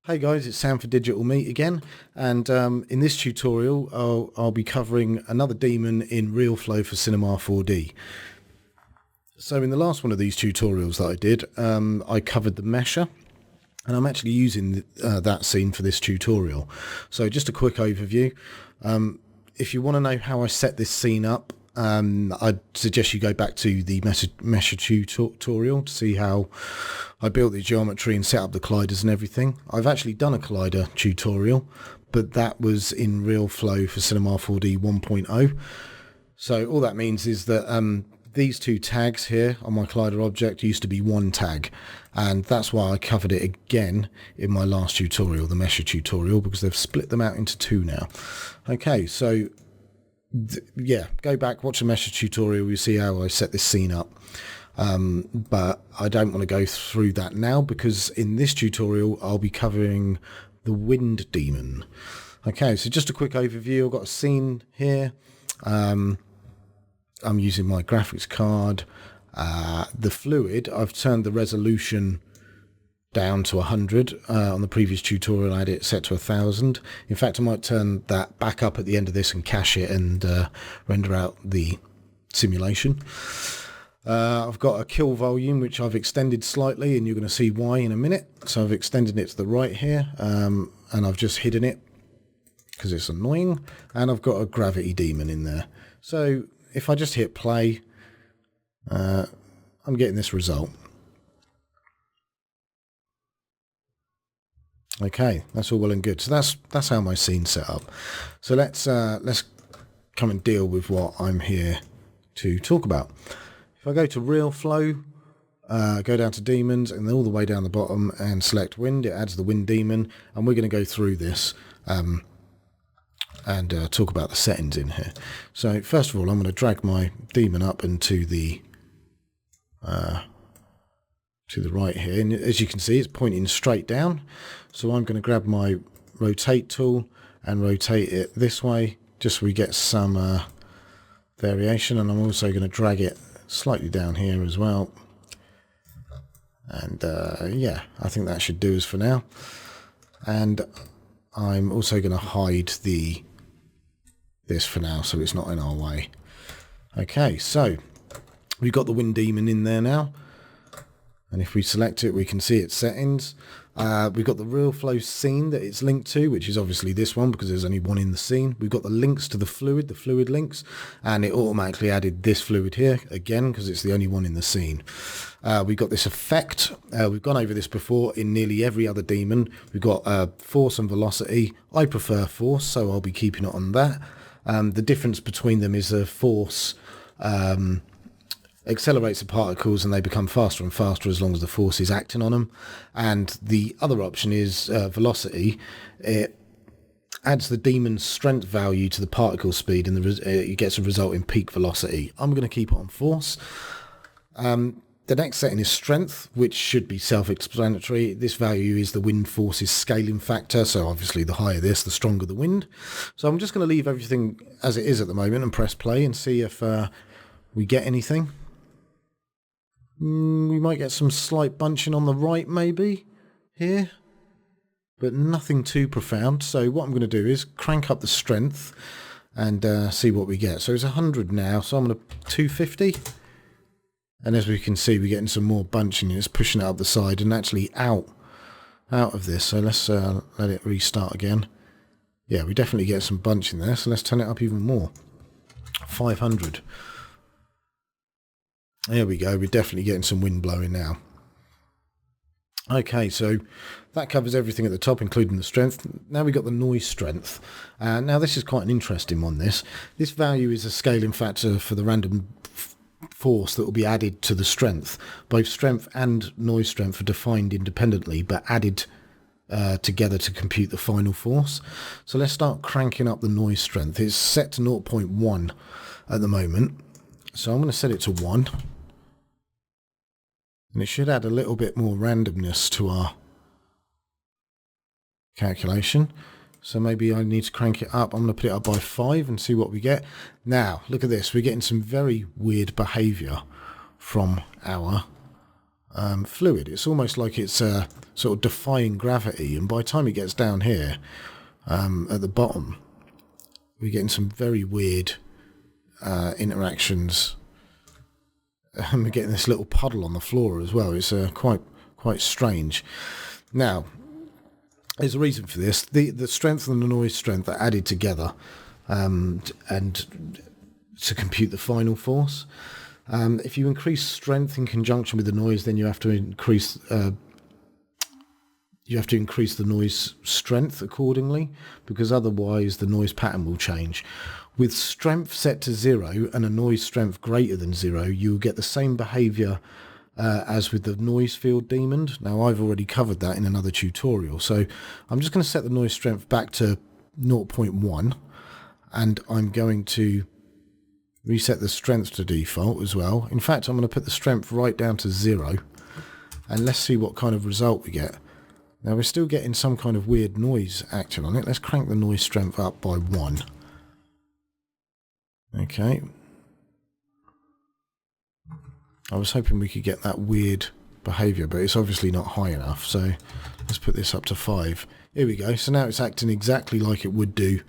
Hey guys, it's Sam for Digital Meat again, and in this tutorial I'll be covering another daemon in Realflow for Cinema 4D. So in the last one of these tutorials that I did, I covered the mesher, and I'm actually using that scene for this tutorial. So just a quick overview. If you want to know how I set this scene up, I'd suggest you go back to the mesher tutorial to see how I built the geometry and set up the colliders and everything. I've actually done a collider tutorial, but that was in Realflow for Cinema 4D 1.0. So all that means is that these two tags here on my collider object used to be one tag, and that's why I covered it again in my last tutorial, the mesher tutorial, because they've split them out into two now. Okay, so yeah, go back, watch the mesher tutorial, you see how I set this scene up. But I don't want to go through that now, because in this tutorial I'll be covering the Wind Demon. Okay, so just a quick overview. I've got a scene here. I'm using my graphics card. The fluid, I've turned the resolution down to 100. On the previous tutorial I had it set to 1000. In fact, I might turn that back up at the end of this and cache it and render out the simulation. I've got a kill volume which I've extended slightly, and you're going to see why in a minute. So I've extended it to the right here, and I've just hidden it because it's annoying, and I've got a gravity demon in there. So if I just hit play, I'm getting this result. Okay, that's all well and good. So that's how my scene's set up. So let's come and deal with what I'm here to talk about. If I go to Realflow, go down to Demons, and then all the way down the bottom and select Wind, it adds the Wind Demon, and we're going to go through this and talk about the settings in here. So first of all, I'm going to drag my Demon up into the to the right here, and as you can see it's pointing straight down, so I'm going to grab my rotate tool and rotate it this way just so we get some variation, and I'm also going to drag it slightly down here as well, and yeah, I think that should do us for now. And I'm also going to hide this for now so it's not in our way. Okay, so we've got the Wind Demon in there now, and if we select it we can see its settings. We've got the Realflow scene that it's linked to, which is obviously this one because there's only one in the scene. We've got the links to the fluid links, and it automatically added this fluid here again because it's the only one in the scene. We've got this effect. We've gone over this before in nearly every other demon. We've got force and velocity. I prefer force, so I'll be keeping it on that. The difference between them is the force accelerates the particles and they become faster and faster as long as the force is acting on them, and the other option is velocity. It adds the demon's strength value to the particle speed, and it gets a result in peak velocity. I'm going to keep it on force. The next setting is strength, which should be self-explanatory. This value is the wind force's scaling factor, so obviously the higher this, the stronger the wind. So I'm just going to leave everything as it is at the moment and press play and see if we get anything. We might get some slight bunching on the right maybe here, but nothing too profound. So what I'm going to do is crank up the strength and see what we get. So it's 100 now, so I'm going to 250, and as we can see we're getting some more bunching. It's pushing it up the side and actually out of this. So let's let it restart again. Yeah, we definitely get some bunching there, so let's turn it up even more. 500. There we go, we're definitely getting some wind blowing now. Okay, so that covers everything at the top, including the strength. Now we've got the noise strength. Now this is quite an interesting one, this. This value is a scaling factor for the random force that will be added to the strength. Both strength and noise strength are defined independently, but added together to compute the final force. So let's start cranking up the noise strength. It's set to 0.1 at the moment. So I'm going to set it to 1. And it should add a little bit more randomness to our calculation. So maybe I need to crank it up. I'm going to put it up by 5 and see what we get. Now, look at this. We're getting some very weird behaviour from our fluid. It's almost like it's sort of defying gravity, and by the time it gets down here at the bottom, we're getting some very weird interactions. And we're getting this little puddle on the floor as well. It's quite strange. Now, there's a reason for this. The strength and the noise strength are added together and to compute the final force. If you increase strength in conjunction with the noise, then you have to increase the noise strength accordingly, because otherwise the noise pattern will change. With strength set to 0 and a noise strength greater than 0, you will get the same behaviour as with the noise field Daemon. Now, I've already covered that in another tutorial, so I'm just going to set the noise strength back to 0.1, and I'm going to reset the strength to default as well. In fact, I'm going to put the strength right down to 0, and let's see what kind of result we get. Now, we're still getting some kind of weird noise action on it. Let's crank the noise strength up by 1. Okay. I was hoping we could get that weird behaviour, but it's obviously not high enough, so let's put this up to 5. Here we go. So now it's acting exactly like it would do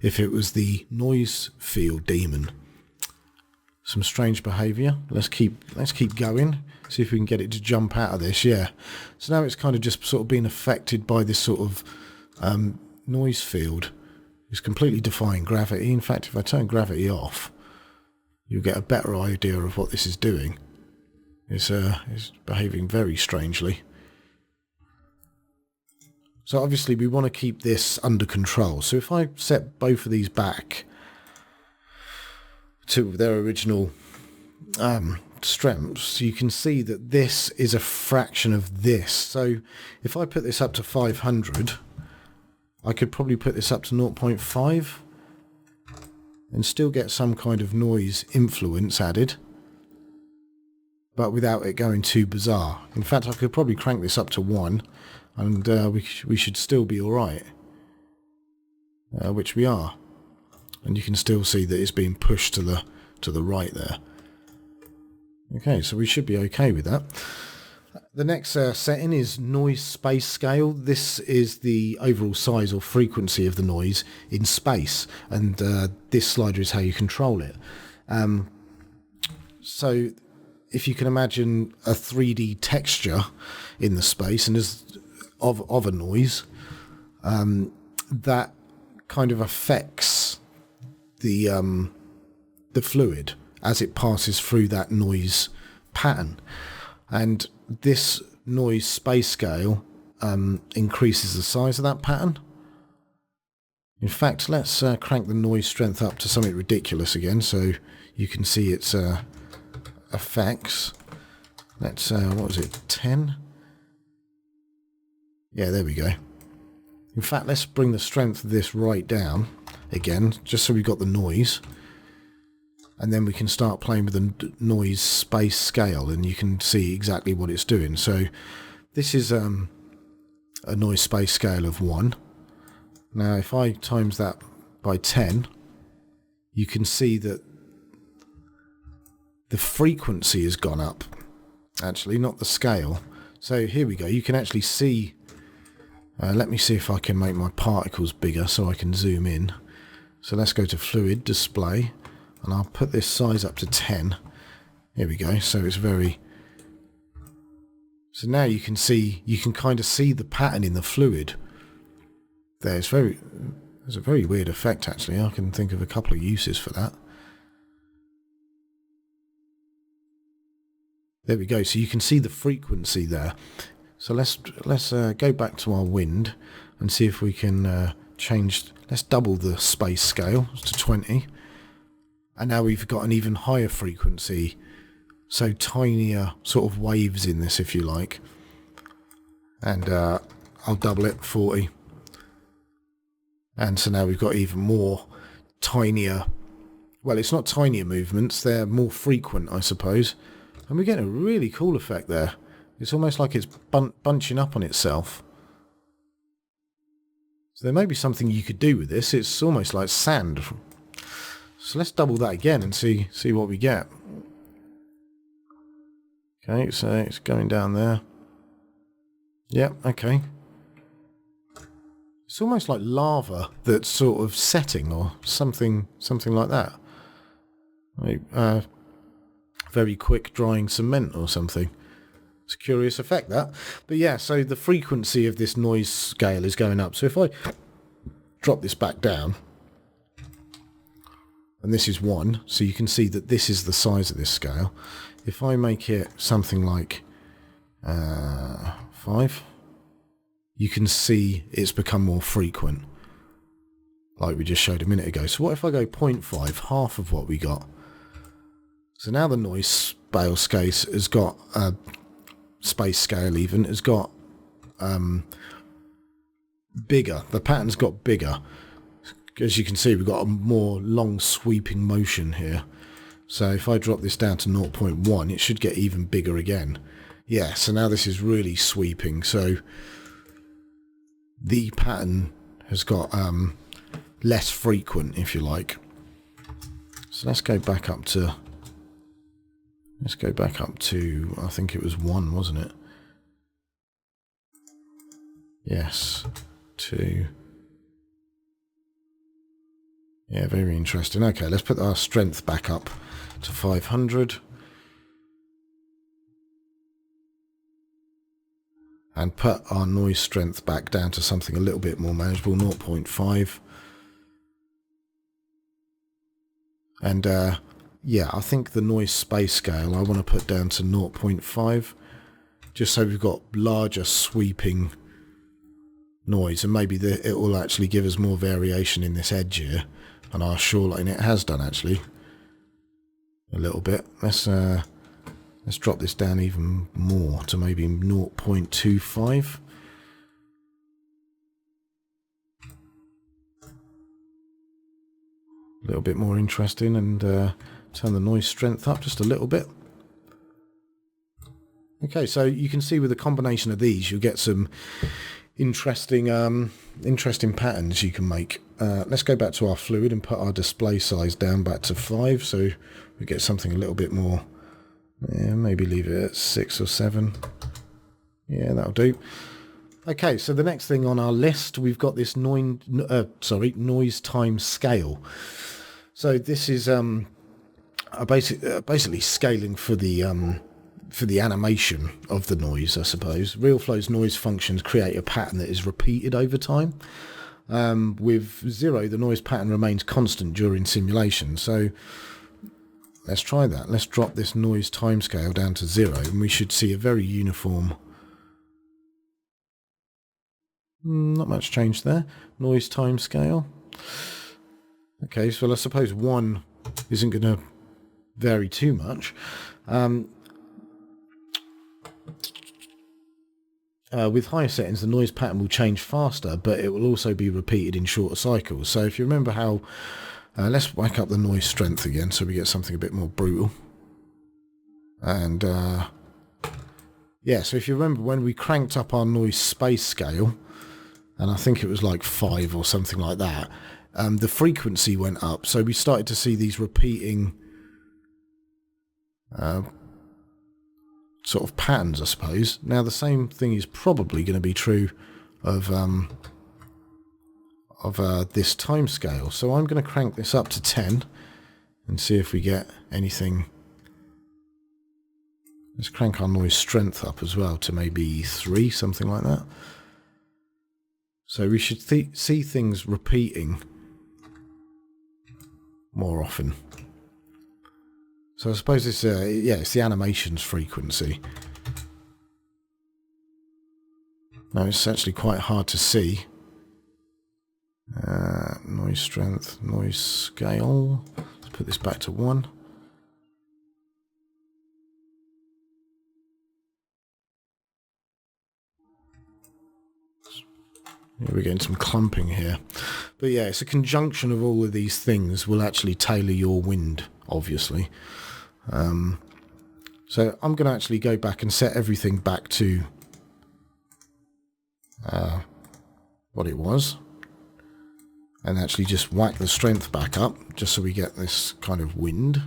if it was the noise field Daemon. Some strange behaviour. Let's keep going. See if we can get it to jump out of this. Yeah. So now it's kind of just sort of being affected by this sort of noise field. It's completely defying gravity. In fact, if I turn gravity off, you'll get a better idea of what this is doing. It's behaving very strangely. So obviously we want to keep this under control. So if I set both of these back to their original strengths, you can see that this is a fraction of this. So if I put this up to 500, I could probably put this up to 0.5 and still get some kind of noise influence added, but without it going too bizarre. In fact, I could probably crank this up to 1 and we should still be alright, which we are. And you can still see that it's being pushed to the right there. Okay, so we should be okay with that. The next setting is noise space scale. This is the overall size or frequency of the noise in space, and this slider is how you control it. So if you can imagine a 3D texture in the space and of a noise, that kind of affects the fluid as it passes through that noise pattern, and this noise space scale increases the size of that pattern. In fact, let's crank the noise strength up to something ridiculous again so you can see its effects. Let's what was it, 10? Yeah, there we go. In fact, let's bring the strength of this right down again, just so we've got the noise. And then we can start playing with the noise space scale, and you can see exactly what it's doing. So this is a noise space scale of 1. Now if I times that by 10, you can see that the frequency has gone up, actually, not the scale. So here we go. You can actually see, let me see if I can make my particles bigger so I can zoom in. So let's go to fluid display, and I'll put this size up to 10. Here we go. So it's very... So now you can see, you can kind of see the pattern in the fluid. There's a very weird effect, actually. I can think of a couple of uses for that. There we go. So you can see the frequency there. So let's go back to our wind and see if we can change. Let's double the space scale to 20. And now we've got an even higher frequency, so tinier sort of waves in this, if you like. And I'll double it, 40. And so now we've got even more tinier, well, it's not tinier movements, they're more frequent, I suppose. And we're getting a really cool effect there. It's almost like it's bunching up on itself. So there may be something you could do with this. It's almost like sand. So let's double that again and see what we get. Okay, so it's going down there. Yep, okay. It's almost like lava that's sort of setting or something like that. Like, very quick drying cement or something. It's a curious effect, that. But yeah, so the frequency of this noise scale is going up. So if I drop this back down, and this is 1, so you can see that this is the size of this scale. If I make it something like 5, you can see it's become more frequent, like we just showed a minute ago. So what if I go 0.5, half of what we got? So now the noise scale has got space scale even has got bigger. The pattern's got bigger. As you can see, we've got a more long sweeping motion here. So if I drop this down to 0.1, it should get even bigger again. Yeah, so now this is really sweeping. So the pattern has got less frequent, if you like. So let's go back up to, I think it was 1, wasn't it? Yes, 2. Yeah, very interesting. Okay, let's put our strength back up to 500. And put our noise strength back down to something a little bit more manageable, 0.5. And yeah, I think the noise space scale I want to put down to 0.5, just so we've got larger sweeping noise, and maybe it will actually give us more variation in this edge here. And our shoreline, it has done actually a little bit. Let's drop this down even more to maybe 0.25. A little bit more interesting, and turn the noise strength up just a little bit. Okay, so you can see with a combination of these, you'll get some interesting patterns you can make. Let's go back to our fluid and put our display size down back to 5, so we get something a little bit more. Yeah, maybe leave it at 6 or 7. Yeah, that'll do. Okay, so the next thing on our list, we've got this noise time scale. So this is basically scaling for the animation of the noise, I suppose. Realflow's noise functions create a pattern that is repeated over time. With 0, the noise pattern remains constant during simulation. So let's try that. Let's drop this noise timescale down to 0, and we should see a very uniform. Not much change there. Noise timescale. Okay, so I suppose 1 isn't going to vary too much. With higher settings, the noise pattern will change faster, but it will also be repeated in shorter cycles. So if you remember how... let's whack up the noise strength again so we get something a bit more brutal. And yeah, so if you remember when we cranked up our noise space scale, and I think it was like 5 or something like that, the frequency went up. So we started to see these repeating sort of patterns, I suppose. Now the same thing is probably going to be true of this time scale. So I'm going to crank this up to 10 and see if we get anything. Let's crank our noise strength up as well to maybe 3, something like that. So we should see things repeating more often. So I suppose it's yeah, it's the animations frequency. Now it's actually quite hard to see. Noise strength, noise scale. Let's put this back to 1. We're getting some clumping here. But yeah, it's a conjunction of all of these things will actually tailor your wind, obviously. So I'm going to actually go back and set everything back to what it was. And actually just whack the strength back up, just so we get this kind of wind.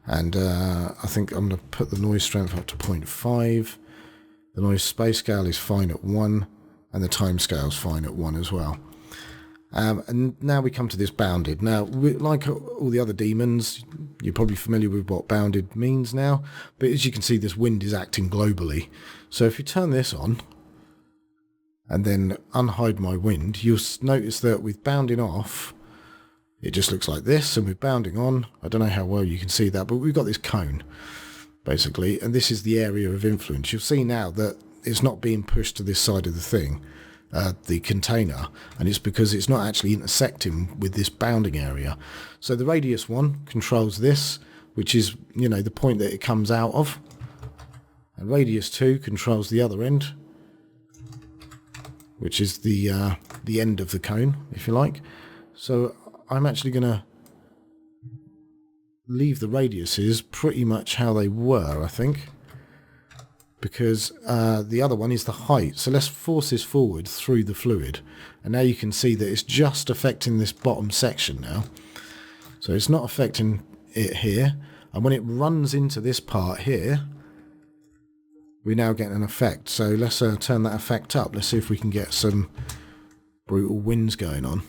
And I think I'm going to put the noise strength up to 0.5. The noise space scale is fine at 1, and the time scale is fine at 1 as well. And now we come to this bounded. Now, like all the other demons, you're probably familiar with what bounded means now, but as you can see, this wind is acting globally. So if you turn this on, and then unhide my wind, you'll notice that with bounding off, it just looks like this, and with bounding on, I don't know how well you can see that, but we've got this cone, basically, and this is the area of influence. You'll see now that it's not being pushed to this side of the thing, the container, and it's because it's not actually intersecting with this bounding area. So the radius one controls this, which is, you know, the point that it comes out of, and radius 2 controls the other end, which is the end of the cone, if you like. So I'm actually going to leave the radiuses pretty much how they were, I think, because the other one is the height. So let's force this forward through the fluid, and now you can see that it's just affecting this bottom section now. So it's not affecting it here, and when it runs into this part here, we now get an effect. So let's turn that effect up. Let's see if we can get some brutal winds going on.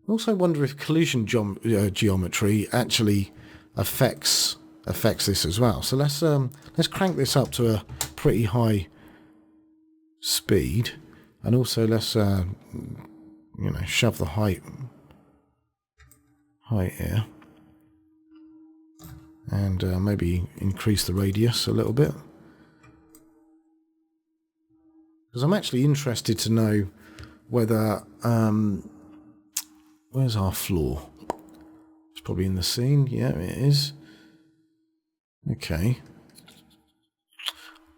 I also wonder if collision geometry actually affects this as well. So let's crank this up to a pretty high speed, and also let's shove the height here, and maybe increase the radius a little bit, because I'm actually interested to know whether where's our floor? It's probably in the scene. Yeah, it is. Okay.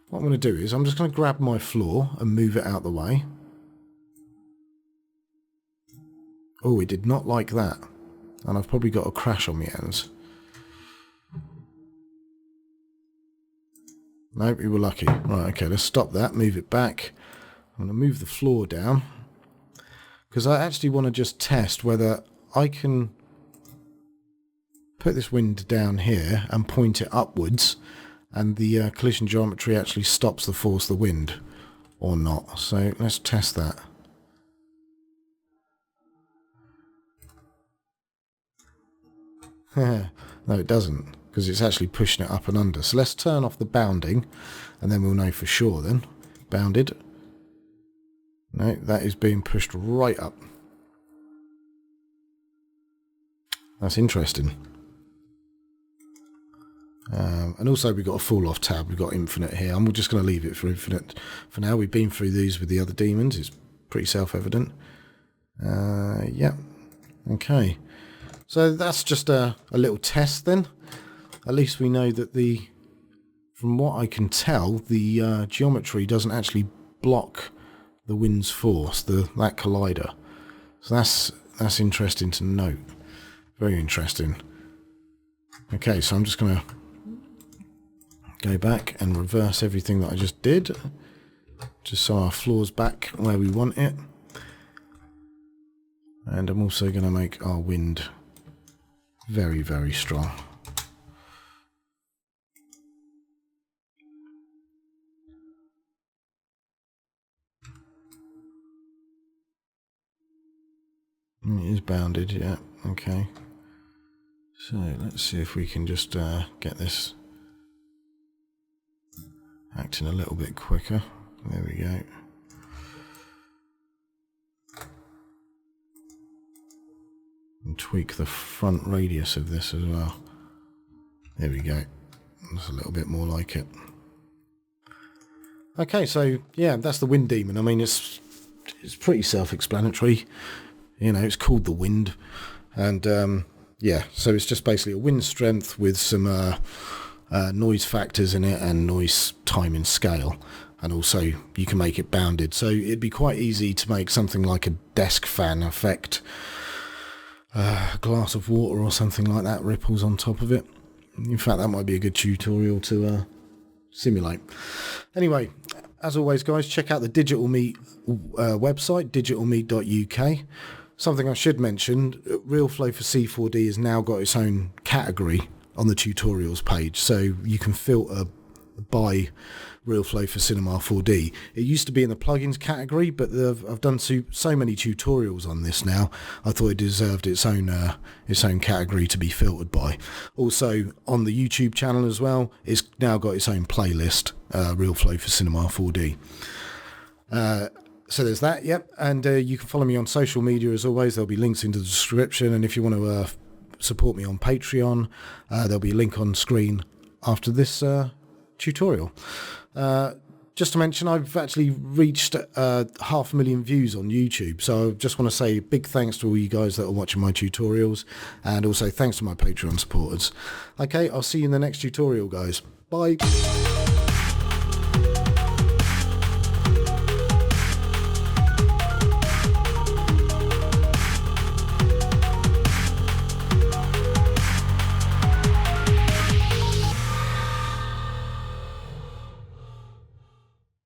What I'm going to do is I'm just going to grab my floor and move it out the way. Oh, it did not like that. And I've probably got a crash on my hands. Nope, we were lucky. Right, okay, let's stop that, move it back. I'm going to move the floor down, because I actually want to just test whether I can put this wind down here and point it upwards, and the collision geometry actually stops the force of the wind or not. So let's test that. No, it doesn't, because it's actually pushing it up and under. So let's turn off the bounding, and then we'll know for sure then. Bounded. No, that is being pushed right up. That's interesting. And also we've got a fall off tab. We've got infinite here. I'm just going to leave it for infinite for now. We've been through these with the other demons. It's pretty self-evident. Yeah. Okay. So that's just a little test then. At least we know that from what I can tell, the geometry doesn't actually block the wind's force, that collider. So that's interesting to note. Very interesting. Okay, so I'm just going to go back and reverse everything that I just did, just so our floor's back where we want it. And I'm also going to make our wind very, very strong. It is bounded, yeah, okay. So let's see if we can just get this acting a little bit quicker. There we go. And tweak the front radius of this as well. There we go. That's a little bit more like it. Okay, so yeah, that's the Wind Demon. I mean, it's pretty self-explanatory. You know, it's called the Wind, and yeah, so it's just basically a wind strength with some noise factors in it and noise timing scale, and also you can make it bounded. So it'd be quite easy to make something like a desk fan effect, a glass of water or something like that ripples on top of it. In fact, that might be a good tutorial to simulate. Anyway, as always, guys, check out the Digital Meat website, digitalmeat.uk. something I should mention, Realflow for C4D has now got its own category on the tutorials page, so you can filter by Realflow for Cinema 4D. It used to be in the plugins category, but I've done so many tutorials on this now, I thought it deserved its own category to be filtered by. Also on the YouTube channel as well, it's now got its own playlist, Realflow for Cinema 4D. So there's that, yep. And you can follow me on social media as always. There'll be links in the description, and if you want to support me on Patreon, there'll be a link on screen after this tutorial. Just to mention, I've actually reached 500,000 views on YouTube, so I just want to say big thanks to all you guys that are watching my tutorials, and also thanks to my Patreon supporters. Okay, I'll see you in the next tutorial, guys. Bye.